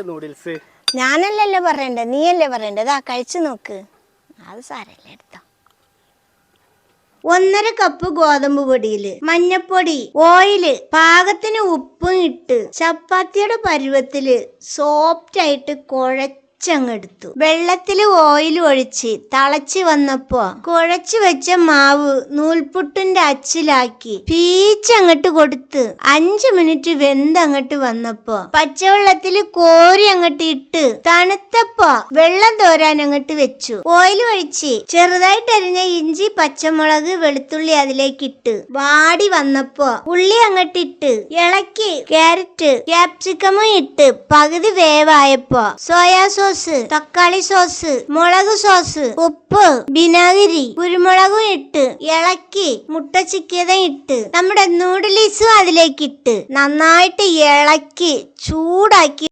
Noodles ഞാനല്ലല്ലോ പറയണ്ടേ, നീയല്ലേ പറയണ്ടേ. ഇതാ കഴിച്ചു നോക്ക്. അത് സാരല്ലേ, എടുത്തോ. 1.5 കപ്പ് ഗോതമ്പ് പൊടിയില് മഞ്ഞപ്പൊടി, ഓയില്, പാകത്തിന് ഉപ്പും ഇട്ട് ചപ്പാത്തിയുടെ പരുവത്തില് സോഫ്റ്റ് ആയിട്ട് കുഴച്ചങ്ങെടുത്തു. വെള്ളത്തില് ഓയിൽ ഒഴിച്ച് തിളച്ച് വന്നപ്പോ കുഴച്ചു വെച്ച മാവ് നൂൽപുട്ടിന്റെ അച്ചിലാക്കി പീച്ചങ്ങട്ട് കൊടുത്ത് 5 മിനിറ്റ് വെന്തങ്ങട്ട് വന്നപ്പോ പച്ചവെള്ളത്തില് കോരി അങ്ങട്ട് ഇട്ട് തണുത്തപ്പോ വെള്ളം തോരാൻ അങ്ങട്ട് വെച്ചു. ഓയിൽ ഒഴിച്ച് ചെറുതായിട്ട് അരിഞ്ഞ ഇഞ്ചി, പച്ചമുളക്, വെളുത്തുള്ളി അതിലേക്ക് ഇട്ട് വാടി വന്നപ്പോ ഉള്ളി അങ്ങട്ടിട്ട് ഇളക്കി ക്യാരറ്റ്, ക്യാപ്സിക്കമും ഇട്ട് പകുതി വേവായപ്പോ സോയാ സോസ്, തക്കാളി സോസ്, മുളക് സോസ്, ഉപ്പ്, വിനാഗിരി, കുരുമുളകും ഇട്ട് ഇളക്കി മുട്ട ചിക്കിയതും ഇട്ട് നമ്മുടെ നൂഡിൽസും അതിലേക്ക് ഇട്ട് നന്നായിട്ട് ഇളക്കി ചൂടാക്കി